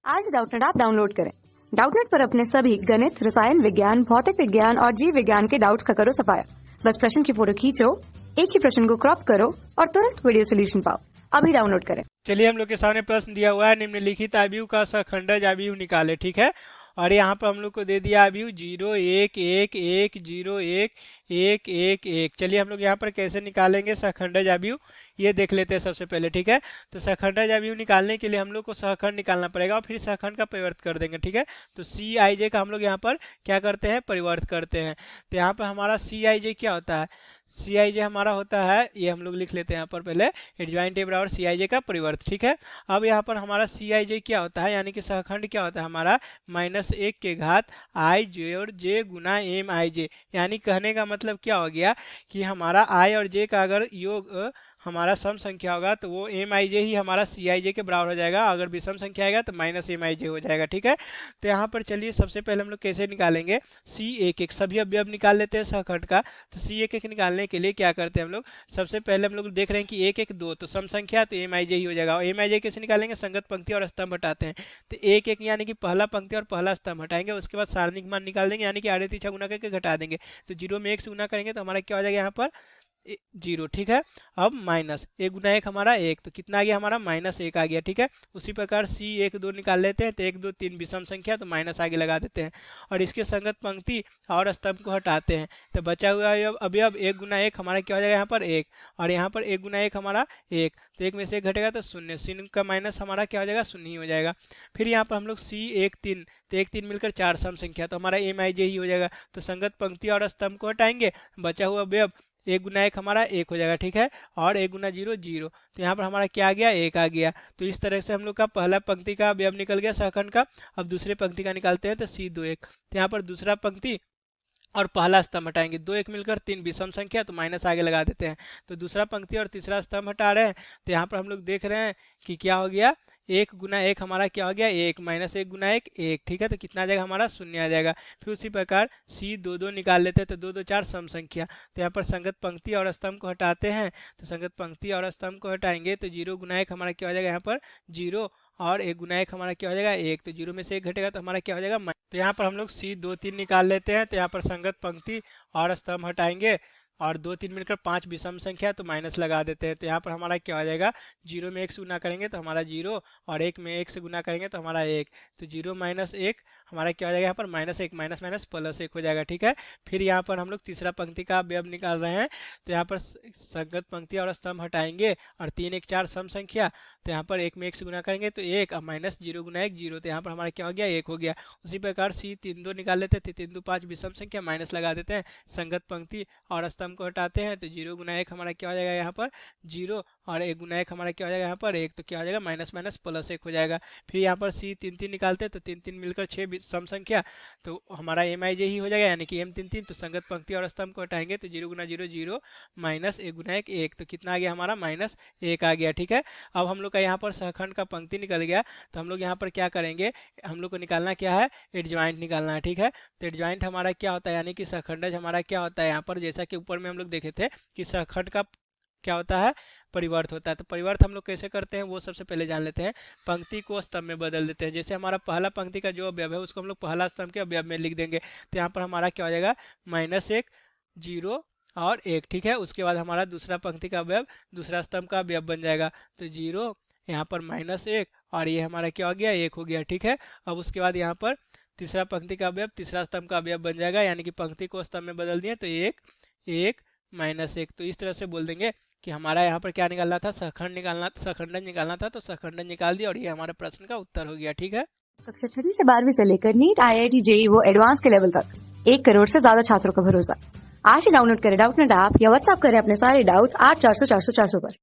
आज Doubtnut app download करें। Doubtnut पर अपने सभी गणित, रसायन विज्ञान, भौतिक विज्ञान और जीव विज्ञान के डाउट्स का करो सफाया। बस प्रश्न की फोटो खींचो, एक ही प्रश्न को क्रॉप करो और तुरंत वीडियो सोल्यूशन पाओ। अभी डाउनलोड करें। चलिए, हम लोग के सामने प्रश्न दिया हुआ है, निम्नलिखित आव्यूह का सखंडज आव्यूह निकाले। ठीक है, और यहाँ पर हम लोग को दे दिया आव्यूह 0 1 1 1 0 1 1 1 1। चलिए हम लोग यहाँ पर कैसे निकालेंगे सखंडज आव्यूह, ये देख लेते हैं सबसे पहले। ठीक है, तो सखंडज आव्यूह निकालने के लिए हम लोग को सहखंड निकालना पड़ेगा और फिर सहखंड का परिवर्त कर देंगे। ठीक है, तो सी आई जे का हम लोग यहाँ पर क्या करते हैं, परिवर्त करते हैं। तो यहाँ पर हमारा सी आई जे क्या होता है, सी आई जे हमारा होता है, ये हम लोग लिख लेते हैं यहाँ पर पहले, एडजॉइंट ए बराबर सी आई जे का परिवर्त। ठीक है, अब यहाँ पर हमारा सी आई जे क्या होता है, यानी कि सहखंड क्या होता है हमारा, -1 के घात आई जे और जे गुना एम आई जे। यानी कहने का मतलब क्या हो गया कि हमारा आई और जे का अगर योग हमारा सम संख्या होगा तो वो एम आई जे ही हमारा सी आई जे के बराबर हो जाएगा, अगर विषम संख्या आएगा तो -एम आई जे हो जाएगा। ठीक है, तो यहाँ पर चलिए सबसे पहले हम लोग कैसे निकालेंगे, सी एक एक सभी अवयव निकाल लेते हैं सहखंड का। तो सी एक एक निकालने के लिए क्या करते हैं हम लोग, सबसे पहले हम लोग देख रहे हैं कि 1 1 2 तो सम संख्या, तो एम आई जे ही हो जाएगा। और एम आई जे कैसे निकालेंगे, संगत पंक्ति और स्तंभ हटाते हैं। तो 1 1 यानी कि पहला पंक्ति और पहला स्तंभ हटाएंगे, उसके बाद सारणिक मान निकाल देंगे, यानी कि आड़े तिरछा गुना करके घटा देंगे। तो 0 में 1 से गुना करेंगे तो हमारा क्या हो जाएगा यहाँ पर 0। ठीक है, अब माइनस 1 गुना 1 हमारा 1, तो कितना आ गया हमारा -1 आ गया। ठीक है, उसी प्रकार सी 1 2 निकाल लेते हैं, तो 1 2 3 विषम संख्या, तो माइनस आगे लगा देते हैं और इसके संगत पंक्ति और स्तंभ को हटाते हैं। तो बचा हुआ अवयव 1 गुना 1 हमारा क्या हो जाएगा यहाँ पर 1, और यहाँ पर 1 गुना 1 हमारा 1, तो 1 में से 1 घटेगा तो 0, 0 का माइनस हमारा क्या हो जाएगा, 0 ही हो जाएगा। फिर यहाँ पर हम लोग सी 1 3, तो 1 3 मिलकर 4 सम संख्या, तो हमारा एम आई जे ही हो जाएगा। तो संगत पंक्ति और स्तंभ को हटाएंगे, बचा हुआ अवयव 1 गुना 1 हमारा 1 हो जाएगा। ठीक है, और 1 गुना 0 0, तो यहाँ पर हमारा क्या आ गया, 1 आ गया। तो इस तरह से हम लोग का पहला पंक्ति का अवयव निकल गया सहखंड का। अब दूसरे पंक्ति का निकालते हैं, तो सी 2 1, तो यहाँ पर दूसरा पंक्ति और पहला स्तंभ हटाएंगे, 2 1 मिलकर 3 विषम संख्या, तो माइनस आगे लगा देते हैं। तो दूसरा पंक्ति और तीसरा स्तंभ हटा रहे हैं, तो यहाँ पर हम लोग देख रहे हैं कि क्या हो गया, 1 गुना 1 हमारा क्या हो गया 1, -1 गुना 1 1। ठीक है, तो कितना आ जाएगा हमारा 0 आ जाएगा। फिर उसी प्रकार सी 2 2 निकाल लेते हैं, तो 2 2 4 सम संख्या, तो यहाँ पर संगत पंक्ति और स्तंभ को हटाते हैं। तो संगत पंक्ति और स्तंभ को हटाएंगे तो 0 गुना 1 हमारा क्या हो जाएगा यहाँ पर 0, और 1 गुना 1 हमारा क्या हो जाएगा 1, तो 0 में से 1 घटेगा तो हमारा क्या हो जाएगा। तो यहाँ पर हम लोग सी 2 3 निकाल लेते हैं, तो यहाँ पर संगत पंक्ति और स्तंभ हटाएंगे और 2 3 मिलकर 5 विषम संख्या, तो माइनस लगा देते हैं। तो यहाँ पर हमारा क्या हो जाएगा, 0 में 1 से गुना करेंगे तो हमारा 0, और 1 में 1 से गुना करेंगे तो हमारा 1, तो 0 - 1 हमारा क्या हो जाएगा यहाँ पर -1 माइनस प्लस 1 हो जाएगा। ठीक है, फिर यहाँ पर हम लोग तीसरा पंक्ति का अवयव निकाल रहे हैं, तो यहाँ पर संगत पंक्ति और स्तंभ हटाएंगे और 3 1 4 सम संख्या, तो यहाँ पर 1 में 1 से गुना करेंगे तो 1, और -0 गुना 1 0, तो यहाँ पर हमारा क्या हो गया 1 हो गया। उसी प्रकार सी 3 2 निकाल लेते हैं, 3 2 5 विषम संख्या, माइनस लगा देते हैं, संगत पंक्ति और स्तंभ को हटाते हैं, तो 0 गुना 1 हमारा क्या हो जाएगा यहाँ पर 0, और 1 गुना 1 हमारा क्या हो जाएगा यहाँ पर 1, तो क्या हो जाएगा माइनस प्लस 1 हो जाएगा। फिर यहाँ पर सी 3 3 निकालते हैं, तो 3 3 मिलकर 6 सम संख्या, तो हमारा एम आई जे ही हो जाएगा, यानी कि m 3 3, तो संगत पंक्ति और स्तंभ को हटाएंगे तो 0 गुना 0 0, -1 गुना 1 1, तो कितना आ गया हमारा -1 आ गया। ठीक है, अब हम लोग का यहाँ पर सहखंड का पंक्ति निकल गया, तो हम लोग यहाँ पर क्या करेंगे, हम लोग को निकालना क्या है, एडजॉइंट निकालना है। ठीक है, तो एडजॉइंट हमारा क्या होता है, यानी कि सहखंडज हमारा क्या होता है, यहाँ पर जैसा कि ऊपर में हम लोग देखे थे कि सहखंड का क्या होता है, परिवर्त होता है। तो परिवर्त हम लोग कैसे करते हैं वो सबसे पहले जान लेते हैं। पंक्ति को स्तंभ में बदल देते हैं, जैसे हमारा पहला पंक्ति का जो अवयव है उसको हम लोग पहला स्तंभ के अवयव में लिख देंगे, तो यहाँ पर हमारा क्या हो जाएगा -1 0 और 1। ठीक है, उसके बाद हमारा दूसरा पंक्ति का अवयव दूसरा स्तंभ का अवयव बन जाएगा, तो 0 यहाँ पर -1, और ये हमारा क्या हो गया 1 हो गया। ठीक है, अब उसके बाद यहाँ पर तीसरा पंक्ति का अवयव तीसरा स्तंभ का अवयव बन जाएगा, यानी कि पंक्ति को स्तंभ में बदल दिए तो 1 1 -1। तो इस तरह से बोल देंगे कि हमारा यहाँ पर क्या निकालना था, सखंडन निकालना था, तो सखंडन निकाल दिया और ये हमारे प्रश्न का उत्तर हो गया। ठीक है, कक्षा 6 से 12वीं से लेकर नीट, IIT, JEE वो एडवांस के लेवल तक 1 करोड़ से ज्यादा छात्रों का भरोसा। आज ही डाउनलोड करें डाउटनेट ऐप या व्हाट्सएप करें अपने सारे डाउट्स 8400 400 400 पर।